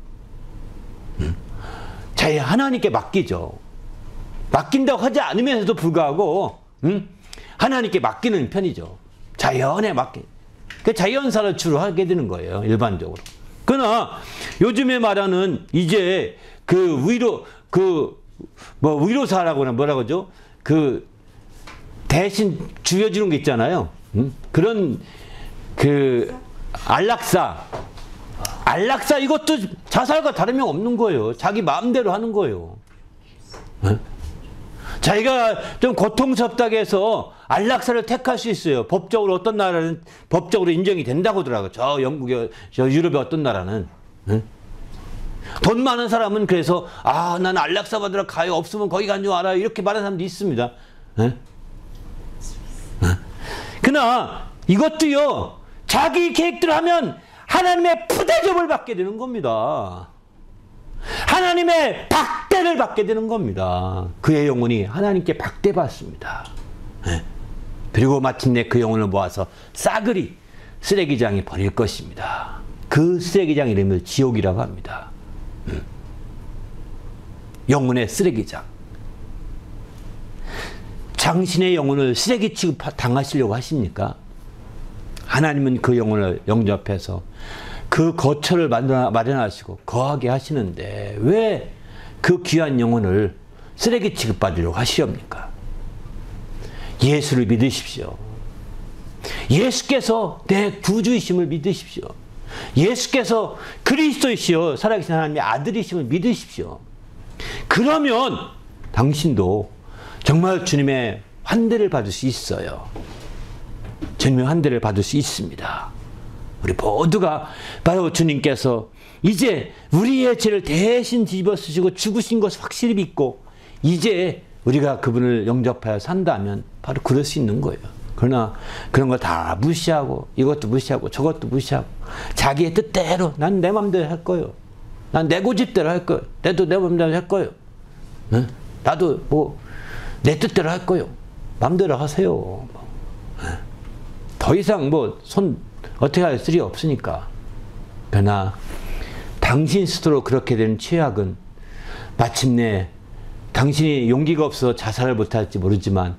S1: 하나님께 맡기죠. 맡긴다고 하지 않으면서도 불구하고 하나님께 맡기는 편이죠. 자연에 맡기. 그 자연사를 주로 하게 되는 거예요. 일반적으로. 그러나 요즘에 말하는 이제 위로사라고나 뭐라고 하죠? 대신 주어지는 게 있잖아요. 그런 안락사 이것도 자살과 다름이 없는 거예요. 자기 마음대로 하는 거예요. 자기가 좀 고통스럽다고 해서 안락사를 택할 수 있어요. 법적으로 어떤 나라는 법적으로 인정이 된다고 하더라고요. 저 영국의, 저 유럽의 어떤 나라는. 돈 많은 사람은 그래서 나는 안락사 받으러 가요. 없으면 거기 간 줄 알아요. 이렇게 말하는 사람도 있습니다. 그러나 이것도요. 자기 계획대로 하면 하나님의 푸대접을 받게 되는 겁니다. 하나님의 박대를 받게 되는 겁니다. 그의 영혼이 하나님께 박대받습니다. 그리고 마침내 그 영혼을 모아서 싸그리 쓰레기장에 버릴 것입니다. 그 쓰레기장 이름을 지옥이라고 합니다. 영혼의 쓰레기장. 당신의 영혼을 쓰레기 취급 당하시려고 하십니까? 하나님은 그 영혼을 영접해서 그 거처를 마련하시고 거하게 하시는데 왜 그 귀한 영혼을 쓰레기 취급받으려고 하시렵니까? 예수를 믿으십시오. 예수께서 내 구주이심을 믿으십시오. 예수께서 그리스도이시여 살아계신 하나님의 아들이심을 믿으십시오. 그러면 당신도 정말 주님의 환대를 받을 수 있어요. 주님의 환대를 받을 수 있습니다. 우리 모두가 바로 주님께서 이제 우리의 죄를 대신 뒤집어 쓰시고 죽으신 것을 확실히 믿고 이제 우리가 그분을 영접하여 산다면 바로 그럴 수 있는 거예요. 그러나 그런 거 다 무시하고 이것도 무시하고 저것도 무시하고 자기의 뜻대로 난 내 맘대로 할 거예요. 난 내 고집대로 할 거예요. 나도 내 맘대로 할 거예요. 응? 나도 뭐 내 뜻대로 할 거예요. 맘대로 하세요. 더 이상 뭐 손 어떻게 할 수리 없으니까. 그러나 당신 스스로 그렇게 된 최악은 마침내 당신이 용기가 없어 자살을 못할지 모르지만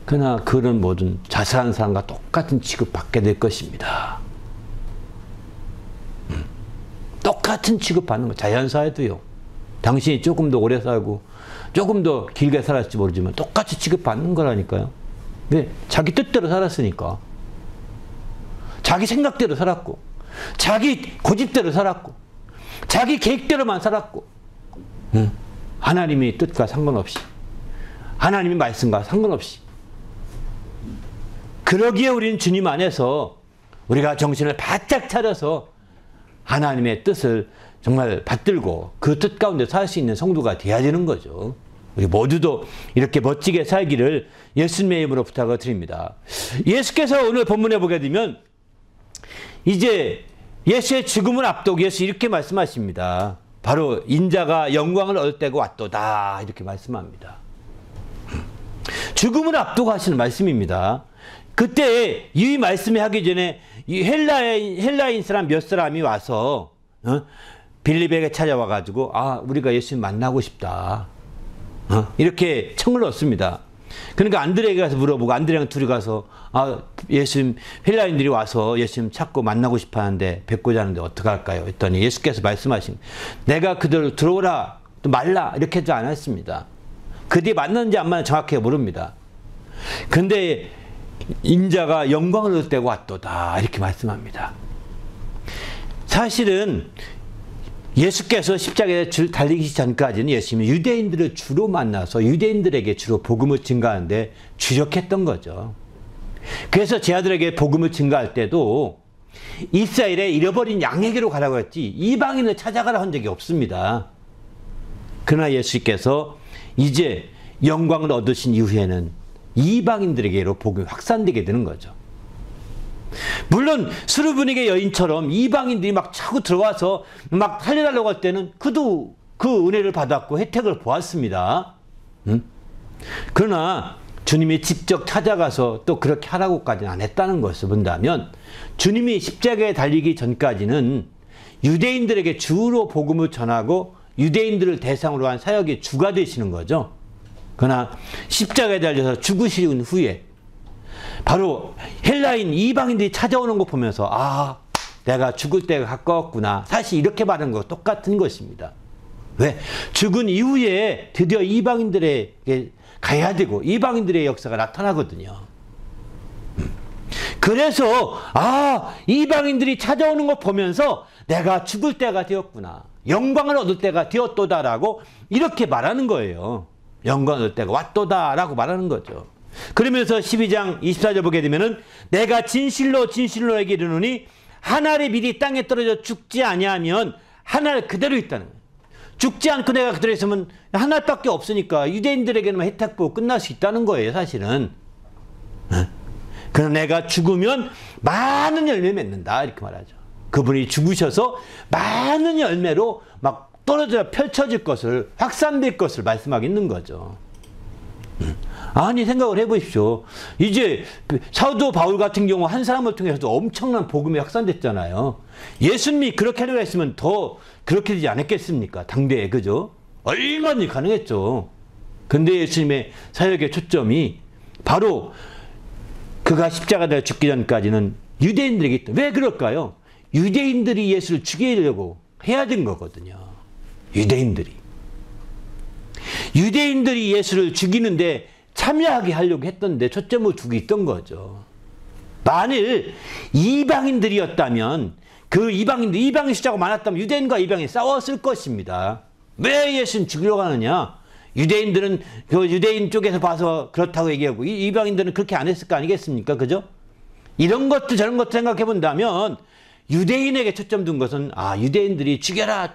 S1: 그러나 그런 모든 자살한 사람과 똑같은 취급받게 될 것입니다. 똑같은 취급받는 거. 자연사에도요. 당신이 조금 더 오래 살고 조금 더 길게 살았을지 모르지만 똑같이 취급받는 거라니까요. 왜? 자기 뜻대로 살았으니까. 자기 생각대로 살았고 자기 고집대로 살았고 자기 계획대로만 살았고 하나님의 뜻과 상관없이 하나님의 말씀과 상관없이 그러기에 우리는 주님 안에서 우리가 정신을 바짝 차려서 하나님의 뜻을 정말 받들고 그 뜻 가운데 살 수 있는 성도가 되어야 되는 거죠. 우리 모두도 이렇게 멋지게 살기를 예수님의 이름으로 부탁을 드립니다. 예수께서 오늘 본문에 보게 되면 이제 예수의 죽음을 앞두고 예수 이렇게 말씀하십니다. 바로 인자가 영광을 얻을 때가 왔도다 이렇게 말씀합니다. 죽음을 앞두고 하시는 말씀입니다. 그때 이 말씀을 하기 전에 이 헬라인 사람 몇 사람이 와서 빌립에게 찾아와 가지고 우리가 예수님 만나고 싶다 이렇게 청을 넣습니다. 그러니까 안드레에게 가서 물어보고 안드레랑 둘이 가서 예수님 헬라인들이 와서 예수님 찾고 만나고 싶어 하는데 뵙고자 하는데 어떻게 할까요? 했더니 예수께서 말씀하신 내가 그대로 들어오라 또 말라 이렇게 하지 않았습니다. 그 뒤에 만났는지 안 만났는지 정확하게 모릅니다. 근데 인자가 영광을 얻을 때가 왔도다 이렇게 말씀합니다. 사실은 예수께서 십자가에 달리기 전까지는 예수님은 유대인들을 주로 만나서 유대인들에게 주로 복음을 증가하는데 주력했던 거죠. 그래서 제 아들에게 복음을 증가할 때도 이스라엘에 잃어버린 양에게로 가라고 했지 이방인을 찾아가라 한 적이 없습니다. 그러나 예수께서 이제 영광을 얻으신 이후에는 이방인들에게로 복음이 확산되게 되는 거죠. 물론 수르브닉의 여인처럼 이방인들이 막 차고 들어와서 막 살려달라고 할 때는 그도 그 은혜를 받았고 혜택을 보았습니다. 그러나 주님이 직접 찾아가서 또 그렇게 하라고까지는 안 했다는 것을 본다면 주님이 십자가에 달리기 전까지는 유대인들에게 주로 복음을 전하고 유대인들을 대상으로 한 사역의 주가 되시는 거죠. 그러나 십자가에 달려서 죽으신 후에 바로 헬라인 이방인들이 찾아오는 거 보면서 내가 죽을 때가 가까웠구나. 사실 이렇게 말하는 거 똑같은 것입니다. 왜? 죽은 이후에 드디어 이방인들에게 가야 되고 이방인들의 역사가 나타나거든요. 그래서 이방인들이 찾아오는 거 보면서 내가 죽을 때가 되었구나. 영광을 얻을 때가 되었도다라고 이렇게 말하는 거예요. 영광을 얻을 때가 왔도다라고 말하는 거죠. 그러면서 12장 24절 보게 되면은 내가 진실로 진실로 너에게 이르노니 한 알의 밀이 땅에 떨어져 죽지 아니하면 한 알 그대로 있다는 거예요. 죽지 않고 내가 그대로 있으면 한 알밖에 없으니까 유대인들에게는 혜택 보고 끝날 수 있다는 거예요, 사실은. 그러나 내가 죽으면 많은 열매 맺는다 이렇게 말하죠. 그분이 죽으셔서 많은 열매로 막 떨어져 펼쳐질 것을 확산될 것을 말씀하고 있는 거죠. 아니 생각을 해보십시오. 이제 사도 바울 같은 경우 한 사람을 통해서도 엄청난 복음이 확산됐잖아요. 예수님이 그렇게 하려고 했으면 더 그렇게 되지 않았겠습니까? 당대에 그죠? 얼마든지 가능했죠. 근데 예수님의 사역의 초점이 바로 그가 십자가에 죽기 전까지는 유대인들에게 있다. 왜 그럴까요? 유대인들이 예수를 죽이려고 해야 된 거거든요. 유대인들이 예수를 죽이는데 참여하게 하려고 했던데 초점을 두고 있던 거죠. 만일 이방인들이었다면 그 이방인 숫자가 많았다면 유대인과 이방인이 싸웠을 것입니다. 왜 예수는 죽이려고 하느냐? 유대인들은 그 유대인 쪽에서 봐서 그렇다고 얘기하고 이방인들은 그렇게 안 했을 거 아니겠습니까? 그죠? 이런 것도 저런 것도 생각해 본다면 유대인에게 초점 둔 것은 유대인들이 죽여라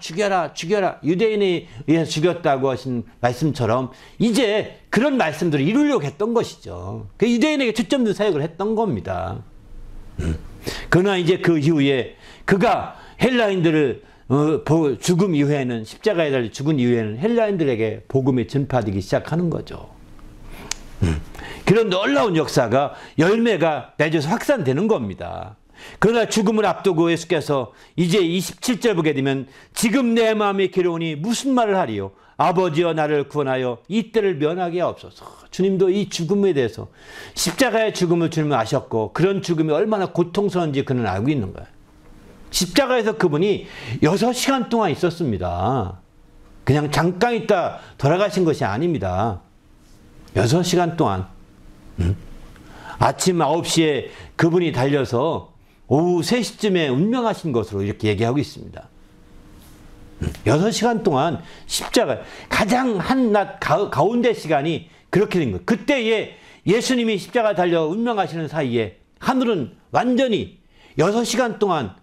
S1: 유대인에 의해서 죽였다고 하신 말씀처럼 이제 그런 말씀들을 이루려고 했던 것이죠. 그 유대인에게 초점 둔 사역을 했던 겁니다. 그러나 이제 그 이후에 그가 헬라인들을 죽음 이후에는 십자가에 달려 죽은 이후에는 헬라인들에게 복음이 전파되기 시작하는 거죠. 그런 놀라운 역사가 열매가 맺어서 확산되는 겁니다. 그러나 죽음을 앞두고 예수께서 이제 27절 보게 되면 지금 내 마음이 괴로우니 무슨 말을 하리요? 아버지여 나를 구원하여 이 때를 면하게 하옵소서. 주님도 이 죽음에 대해서 십자가의 죽음을 주님은 아셨고 그런 죽음이 얼마나 고통스러운지 그는 알고 있는 거예요. 십자가에서 그분이 6시간 동안 있었습니다. 그냥 잠깐 있다 돌아가신 것이 아닙니다. 6시간 동안 아침 9시에 그분이 달려서 오후 3시쯤에 운명하신 것으로 이렇게 얘기하고 있습니다. 6시간 동안 십자가 가장 한낮 가운데 시간이 그렇게 된 거예요. 그때에 예수님이 십자가 달려 운명하시는 사이에 하늘은 완전히 6시간 동안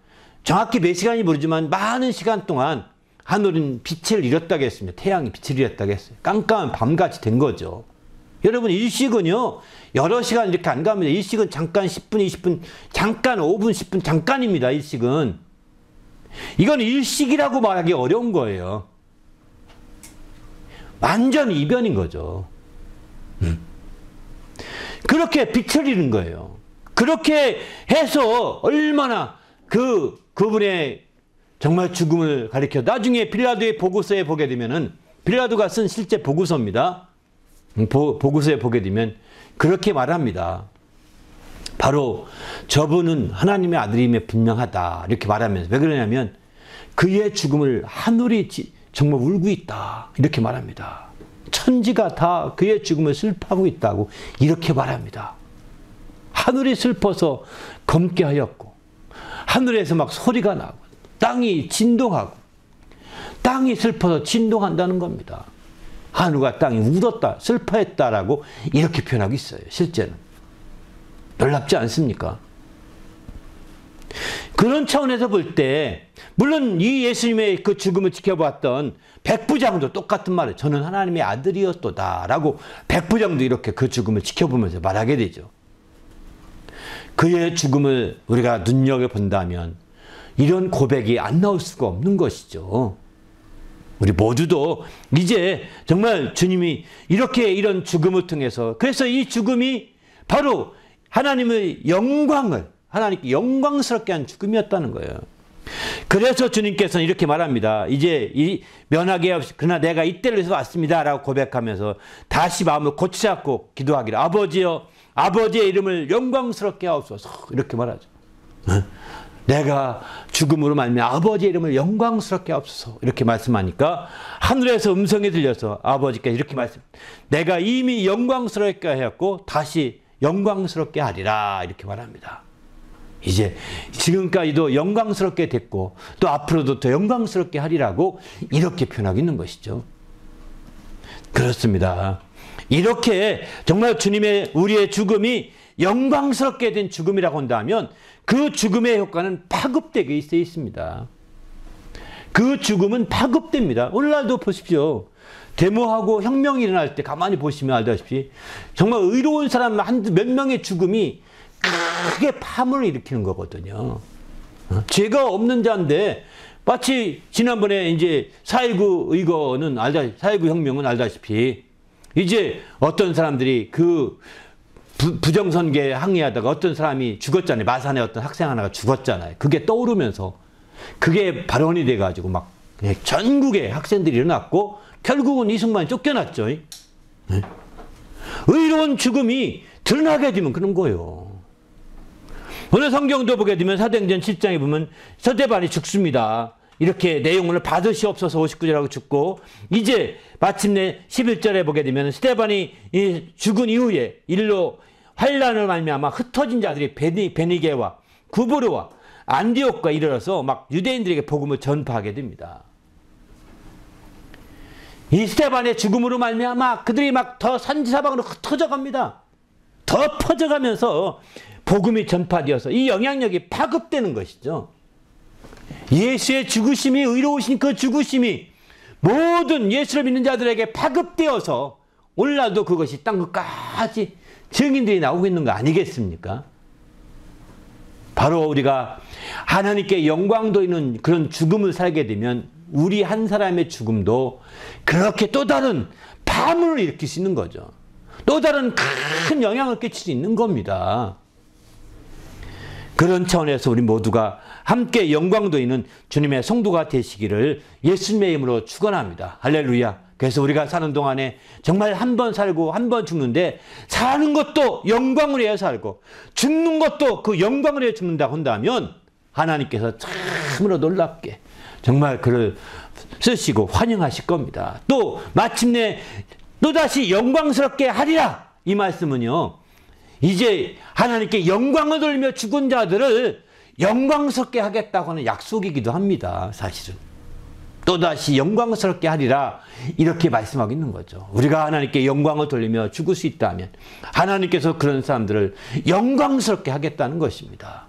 S1: 정확히 몇 시간이 모르지만 많은 시간 동안 하늘은 빛을 잃었다고 했습니다. 태양이 빛을 잃었다고 했어요. 깜깜한 밤같이 된 거죠. 여러분 일식은요 여러 시간 이렇게 안 갑니다. 일식은 잠깐 10분 20분 잠깐 5분 10분 잠깐입니다. 일식은 이건 일식이라고 말하기 어려운 거예요. 완전 이변인 거죠. 그렇게 빛을 잃은 거예요. 그렇게 해서 얼마나 그분의 정말 죽음을 가리켜 나중에 빌라도의 보고서에 보게 되면은 빌라도가 쓴 실제 보고서입니다. 보고서에 보게 되면 그렇게 말합니다. 바로 저분은 하나님의 아들임에 분명하다 이렇게 말하면서 왜 그러냐면 그의 죽음을 하늘이 정말 울고 있다 이렇게 말합니다. 천지가 다 그의 죽음을 슬퍼하고 있다고 이렇게 말합니다. 하늘이 슬퍼서 검게 하였고 하늘에서 막 소리가 나고 땅이 진동하고 땅이 슬퍼서 진동한다는 겁니다. 하늘과 땅이 울었다, 슬퍼했다라고 이렇게 표현하고 있어요. 실제는. 놀랍지 않습니까? 그런 차원에서 볼 때 물론 이 예수님의 그 죽음을 지켜봤던 백부장도 똑같은 말을 저는 하나님의 아들이었도다 라고 백부장도 이렇게 그 죽음을 지켜보면서 말하게 되죠. 그의 죽음을 우리가 눈여겨본다면 이런 고백이 안 나올 수가 없는 것이죠. 우리 모두도 이제 정말 주님이 이렇게 이런 죽음을 통해서 그래서 이 죽음이 바로 하나님의 영광을 하나님께 영광스럽게 한 죽음이었다는 거예요. 그래서 주님께서는 이렇게 말합니다. 이제 이 면하게 없이 그러나 내가 이때를 위해서 왔습니다 라고 고백하면서 다시 마음을 고치잡고 기도하기를 아버지여 아버지의 이름을 영광스럽게 하옵소서 이렇게 말하죠. 내가 죽음으로 말미암아 아버지의 이름을 영광스럽게 하옵소서 이렇게 말씀하니까 하늘에서 음성이 들려서 아버지께 이렇게 말씀 내가 이미 영광스럽게 하였고 다시 영광스럽게 하리라 이렇게 말합니다. 이제 지금까지도 영광스럽게 됐고 또 앞으로도 더 영광스럽게 하리라고 이렇게 표현하고 있는 것이죠. 그렇습니다. 이렇게 정말 주님의 우리의 죽음이 영광스럽게 된 죽음이라고 한다면 그 죽음의 효과는 파급되게 있어 있습니다. 그 죽음은 파급됩니다. 오늘날도 보십시오. 데모하고 혁명이 일어날 때 가만히 보시면 알다시피 정말 의로운 사람 몇 명의 죽음이 크게 파문을 일으키는 거거든요. 죄가 없는 자인데 마치 지난번에 이제 4.19 의거는 4.19 혁명은 알다시피 이제 어떤 사람들이 그 부정선거에 항의하다가 어떤 사람이 죽었잖아요. 마산에 어떤 학생 하나가 죽었잖아요. 그게 떠오르면서 그게 발언이 돼가지고 막 전국에 학생들이 일어났고 결국은 이승만이 쫓겨났죠. 의로운 죽음이 드러나게 되면 그런 거예요. 오늘 성경도 보게 되면 사도행전 7장에 보면 스데반이 죽습니다. 이렇게 내용을 받으시옵소서 59절하고 죽고 이제 마침내 11절에 보게 되면 스데반이 죽은 이후에 일로 환란을 말미암아 흩어진 자들이 베니게와 구브로와 안디옥과 이르러서 막 유대인들에게 복음을 전파하게 됩니다. 이 스데반의 죽음으로 말미암아 그들이 막 더 산지사방으로 흩어져 갑니다. 더 퍼져가면서 복음이 전파되어서 이 영향력이 파급되는 것이죠. 예수의 죽으심이, 의로우신 그 죽으심이 모든 예수를 믿는 자들에게 파급되어서 오늘날도 그것이 땅 끝까지 증인들이 나오고 있는 거 아니겠습니까? 바로 우리가 하나님께 영광 돌리는 그런 죽음을 살게 되면 우리 한 사람의 죽음도 그렇게 또 다른 파문을 일으킬 수 있는 거죠. 또 다른 큰 영향을 끼칠 수 있는 겁니다. 그런 차원에서 우리 모두가 함께 영광 돌리는 주님의 성도가 되시기를 예수님의 이름으로 축원합니다. 할렐루야. 그래서 우리가 사는 동안에 정말 한 번 살고 한 번 죽는데 사는 것도 영광을 위해 살고 죽는 것도 그 영광을 위해 죽는다고 한다면 하나님께서 참으로 놀랍게 정말 그를 쓰시고 환영하실 겁니다. 또 마침내 또다시 영광스럽게 하리라. 이 말씀은요. 이제 하나님께 영광을 돌리며 죽은 자들을 영광스럽게 하겠다고 하는 약속이기도 합니다. 사실은. 또다시 영광스럽게 하리라 이렇게 말씀하고 있는 거죠. 우리가 하나님께 영광을 돌리며 죽을 수 있다면 하나님께서 그런 사람들을 영광스럽게 하겠다는 것입니다.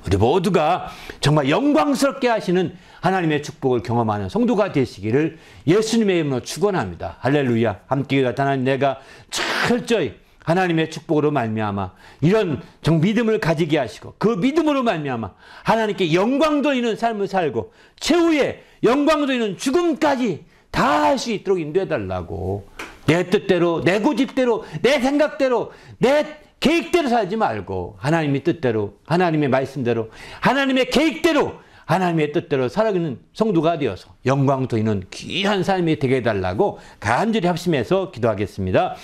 S1: 우리 모두가 정말 영광스럽게 하시는 하나님의 축복을 경험하는 성도가 되시기를 예수님의 이름으로 축원합니다. 할렐루야. 함께 나타난 내가 철저히 하나님의 축복으로 말미암아 이런 믿음을 가지게 하시고 그 믿음으로 말미암아 하나님께 영광 돌리는 삶을 살고 최후의 영광 돌리는 죽음까지 다 할 수 있도록 인도해 달라고. 내 뜻대로, 내 고집대로, 내 생각대로, 내 계획대로 살지 말고 하나님의 뜻대로, 하나님의 말씀대로, 하나님의 계획대로, 하나님의 뜻대로 살아가는 성도가 되어서 영광 돌리는 귀한 삶이 되게 해달라고 간절히 합심해서 기도하겠습니다.